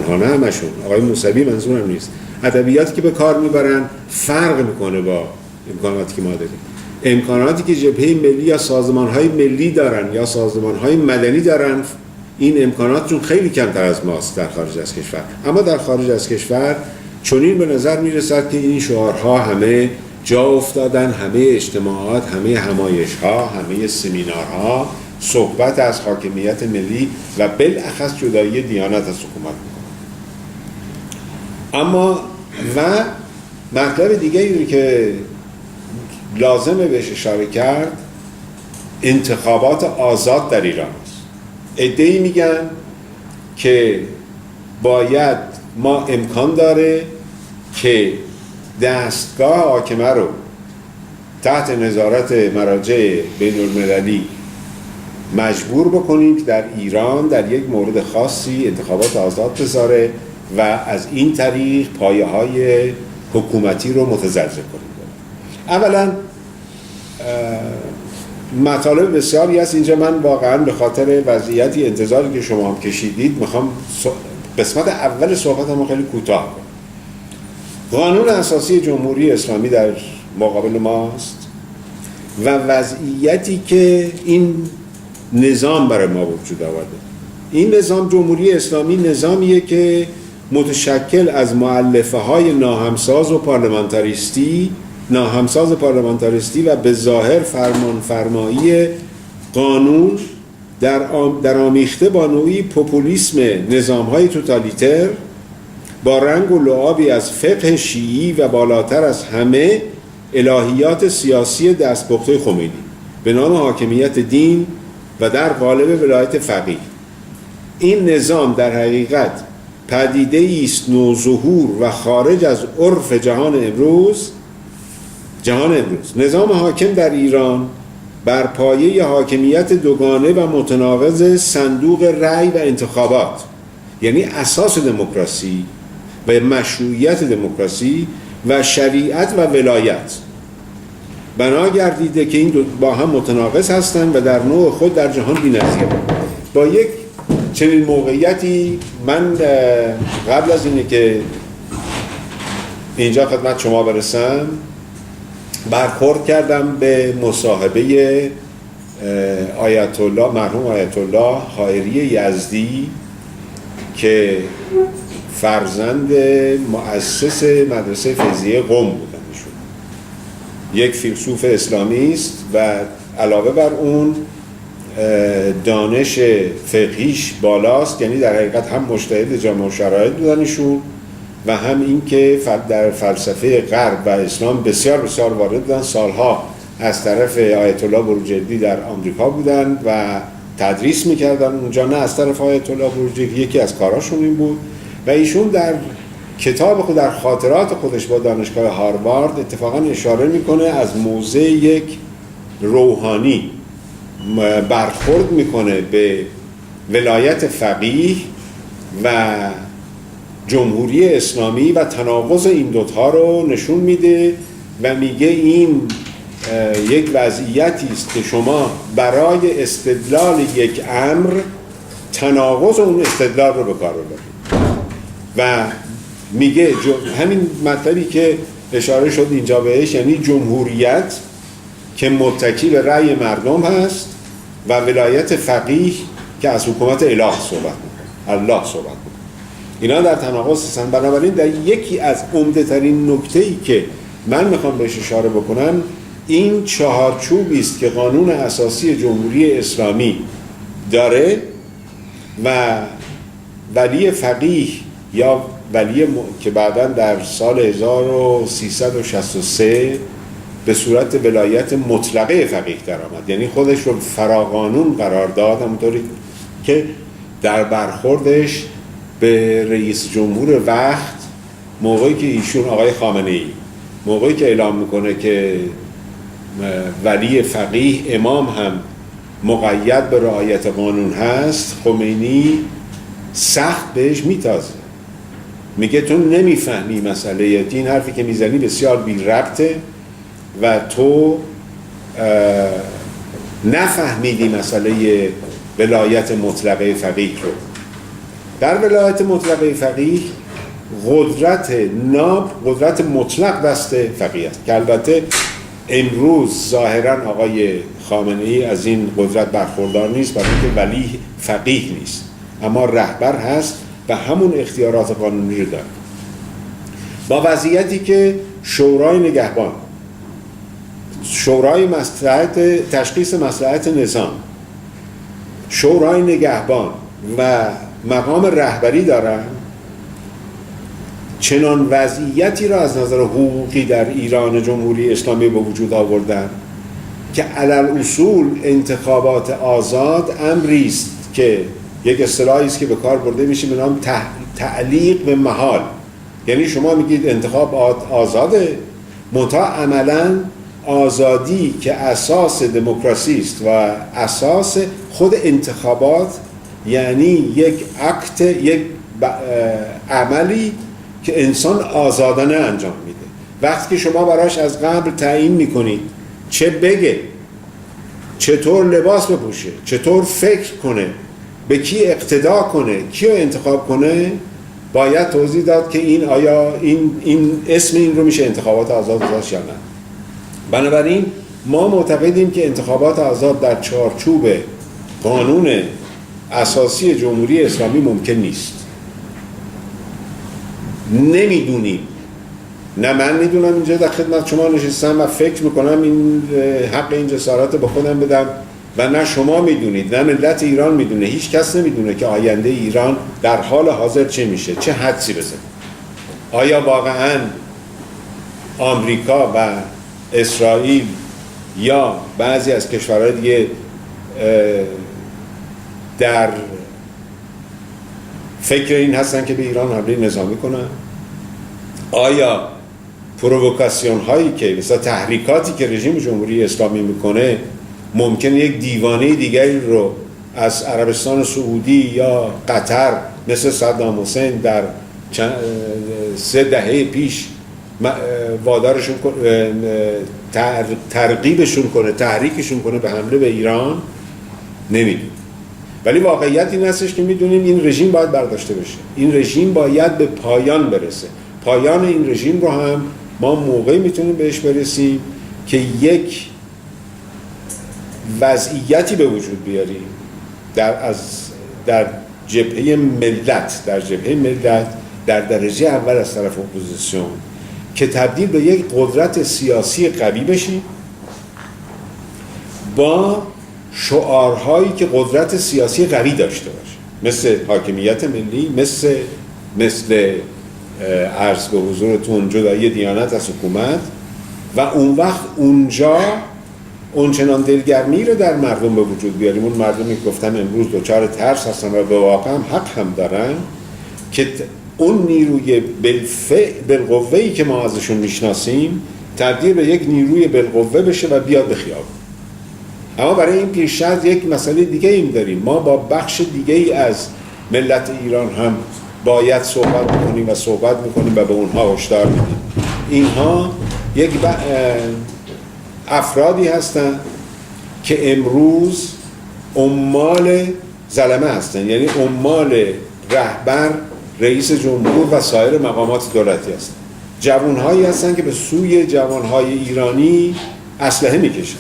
ها، نه همشون، آقای موسوی منظورم نیست، ادبیاتی که به کار میبرن فرق میکنه با امکاناتی که ما داریم. امکاناتی که جبهه ملی یا سازمان‌های ملی دارن یا سازمان‌های مدنی دارن، این امکاناتشون خیلی کمتر از ماست در خارج از کشور. اما در خارج از کشور چنین به نظر میرسد که این شعارها همه جا افتادن، همه اجتماعات، همه همایش‌ها، همه سمینارها صحبت از حاکمیت ملی و بالاخص جدایی دیانت از حکومت می‌کنه. اما و مطلب دیگه‌ای که لازمه بهش اشاره کرد، انتخابات آزاد در ایران است. عده‌ای میگن که باید ما امکان داره که دستگاه حاکمه رو تحت نظارت مراجع بین المللی مجبور بکنیم که در ایران در یک مورد خاصی انتخابات آزاد بذاره و از این طریق پایه‌های حکومتی رو متزلزل کنیم. اولا مطالب بسیاری هست اینجا، من واقعا به خاطر وضعیتی انتظاری که شما هم کشیدید میخوام قسمت اول صحبتم خیلی کوتاه کنم. قانون اساسی جمهوری اسلامی در مقابل ماست و وضعیتی که این نظام برای ما وجود آورده. این نظام جمهوری اسلامی نظامیه که متشکل از مؤلفه های ناهمساز پارلمانتاریستی و به ظاهر فرمایی قانون در آمیخته با نوعی پوپولیسم نظام‌های توتالیتر با رنگ و لعابی از فقه شیعی و بالاتر از همه الهیات سیاسی دستپخته خمینی به نام حاکمیت دین و در قالب ولایت فقیه. این نظام در حقیقت پدیده است نوظهور و خارج از عرف جهان امروز. نظام حاکم در ایران بر پایه حاکمیت دوگانه و متناقض صندوق رأی و انتخابات، یعنی اساس دموکراسی و مشروعیت دموکراسی و شریعت و ولایت، بنا گردیده که این دو با هم متناقض هستند و در نوع خود در جهان بی‌نظیر. با یک چنین موقعیتی من قبل از اینه که اینجا خدمت شما برسم برخورد کردم به مصاحبه آیت الله مرحوم آیت الله حائری یزدی که فرزند مؤسس مدرسه فیضیه قم بودن. ایشون یک فیلسوف اسلامی است و علاوه بر اون دانش فقهیش بالاست، یعنی در حقیقت هم مجتهد جامع الشرایط بودن ایشون و هم این که در فلسفه غرب و اسلام بسیار بسیار وارد بودن. سالها از طرف آیت الله بروجردی در آمریکا بودن و تدریس میکردن اونجا، نه از طرف آیت الله بروجردی، یکی از کاراشون این بود. و ایشون در کتاب خود، در خاطرات خودش با دانشگاه هاروارد اتفاقا اشاره میکنه از موضع یک روحانی برخورد میکنه به ولایت فقیه و جمهوری اسلامی و تناقض این دوتا رو نشون میده و میگه این یک وضعیتی است که شما برای استدلال یک امر تناقض اون استدلال رو به کار ببرید و میگه همین مطلبی که اشاره شد اینجا بهش، یعنی جمهوریت که متکی به رأی مردم هست و ولایت فقیه که از حکومت الله صحبت میکنه. اینا در تناقض هستن. بنابراین در یکی از عمده ترین نکته‌ای که من میخوام بهش اشاره بکنم این چهارچوبی است که قانون اساسی جمهوری اسلامی داره و ولی فقیه یا ولی که بعداً در سال 1363 به صورت ولایت مطلقه فقیه در آمد، یعنی خودش رو فراقانون قرار داد، همونطوری که در برخوردش به رئیس جمهور وقت موقعی که ایشون آقای خامنه‌ای موقعی که اعلام میکنه که ولی فقیه امام هم مقید به رعایت قانون هست، خمینی سخت بهش میتازه، میگه تو نمیفهمی مسئله دین، حرفی که میزنی بسیار بی ربطه و تو نفهمیدی مسئله ولایت مطلقه فقیه رو. در ولایت مطلقه فقیه قدرت ناب، قدرت مطلق دست فقیه است که البته امروز ظاهرا آقای خامنه ای از این قدرت برخوردار نیست، برای اینکه ولی فقیه نیست، اما رهبر هست و همون اختیارات قانونی رو داره. با وضعیتی که شورای نگهبان، شورای مصلحت تشخیص مصلحت نظام، شورای نگهبان و مقام رهبری دارن، چنان وضعیتی را از نظر حقوقی در ایران جمهوری اسلامی به وجود آوردن که علل اصول انتخابات آزاد امری است که یک اصطلاحی است که به کار برده میشه به نام تعلیق به محال. یعنی شما میگید انتخاب آزاده، منتها عملاً آزادی که اساس دموکراسی است و اساس خود انتخابات، یعنی یک اکت، یک عملی که انسان آزادانه انجام میده. وقتی که شما براش از قبل تعیین میکنید چه بگه، چطور لباس بپوشه، چطور فکر کنه، به کی اقتدا کنه، کی رو انتخاب کنه، باید توضیح داد که این آیا این اسم این رو میشه انتخابات آزاد گذاشت یا نه. بنابراین ما معتقدیم که انتخابات آزاد در چارچوب قانون اساسی جمهوری اسلامی ممکن نیست. نمیدونیم، نه من میدونم اینجا در خدمت شما نشستم و فکر میکنم این حق این جسارت به خودم بدم، و نه شما میدونید، نه ملت ایران میدونه، هیچ کس نمیدونه که آینده ایران در حال حاضر چه میشه، چه حدسی بزنه. آیا واقعاً آمریکا و اسرائیل یا بعضی از کشورهای دیگه در فکر این هستن که به ایران حمله نظامی کنن؟ آیا پرووکاسیون هایی که مثلا تحریکاتی که رژیم جمهوری اسلامی میکنه ممکن یک دیوانه دیگری رو از عربستان سعودی یا قطر مثل صدام حسین در 3 دهه پیش وادارشون ترغیبشون کنه، تحریکشون کنه به حمله به ایران؟ نمیدونیم. ولی واقعیت این هستش که میدونیم این رژیم باید برداشته بشه، این رژیم باید به پایان برسه. پایان این رژیم رو هم ما موقعی میتونیم بهش برسیم که یک وضعیتی به وجود بیاریم در جبهه ملت، در درجه اول از طرف اپوزیسیون، که تبدیل به یک قدرت سیاسی قوی بشیم با شعارهایی که قدرت سیاسی قوی داشته باشه، مثل حاکمیت ملی، مثل عرض به حضورتون جدایی دیانت از حکومت، و اون وقت اونجا اونچنان دلگرمی رو در مردم به وجود بیاریم، اون مردمی که گفتم امروز دچار ترس هستن و به واقع هم حق هم دارن، که اون نیروی بالقوه‌ای که ما ازشون میشناسیم تبدیل به یک نیروی بالقوه بشه و بیاد به خیابون. اما برای این پیش شرط یک مسئله دیگه ایم داریم. ما با بخش دیگه ای از ملت ایران هم باید صحبت میکنیم و صحبت میکنیم و به اونها هشدار میدیم. اینها یک افرادی هستن که امروز عمال ظلمه هستن، یعنی عمال رهبر، رئیس جمهور و سایر مقامات دولتی هستن. جوانهایی هستن که به سوی جوانهای ایرانی اسلحه میکشن.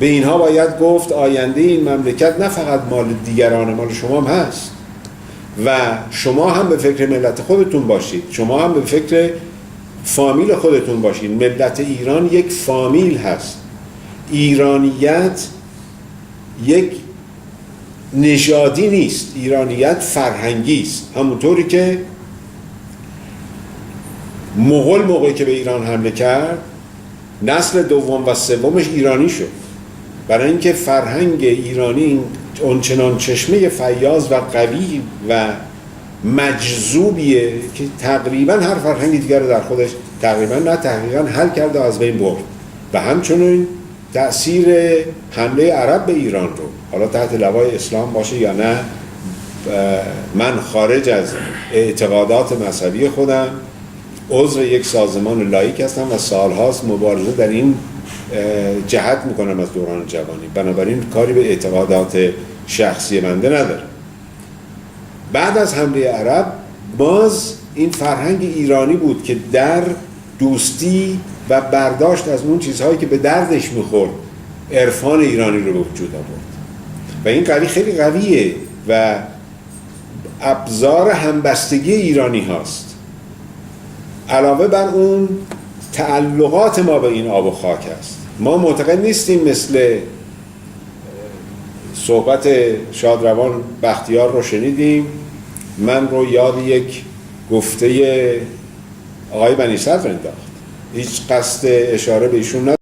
به اینها باید گفت آینده این مملکت نه فقط مال دیگران، مال شما هم هست و شما هم به فکر ملت خودتون باشید، شما هم به فکر فامیل خودتون باشید. ملت ایران یک فامیل هست. ایرانیت یک نژادی نیست، ایرانیت فرهنگی است. همونطوری که مغول موقعی که به ایران حمله کرد نسل دوم و سومش ایرانی شد، برای اینکه فرهنگ ایرانی اونچنان چشمه فیاض و قوی و مجذوبیه که تقریبا هر فرهنگ دیگر رو در خودش تقریبا نه تحقیقا حل کرده و از بین برد. و همچنین تأثیر حمله عرب به ایران رو، حالا تحت لوای اسلام باشه یا نه، من خارج از اعتقادات مذهبی خودم عضو یک سازمان لایک هستم و سالهاست مبارزه در این جهت میکنم از دوران جوانی، بنابراین کاری به اعتقادات شخصی بنده نداره. بعد از حمله عرب باز این فرهنگ ایرانی بود که در دوستی و برداشت از اون چیزهایی که به دردش میخورد عرفان ایرانی رو به وجود آورد و این قوی خیلی قویه و ابزار همبستگی ایرانی هاست. علاوه بر اون تعلقات ما به این آب و خاک است. ما معتقد نیستیم مثل صحبت شادروان بختیار رو شنیدیم، من رو یاد یک گفته آقای بنی صدر انداخت، هیچ قصد اشاره به ایشون ندارم.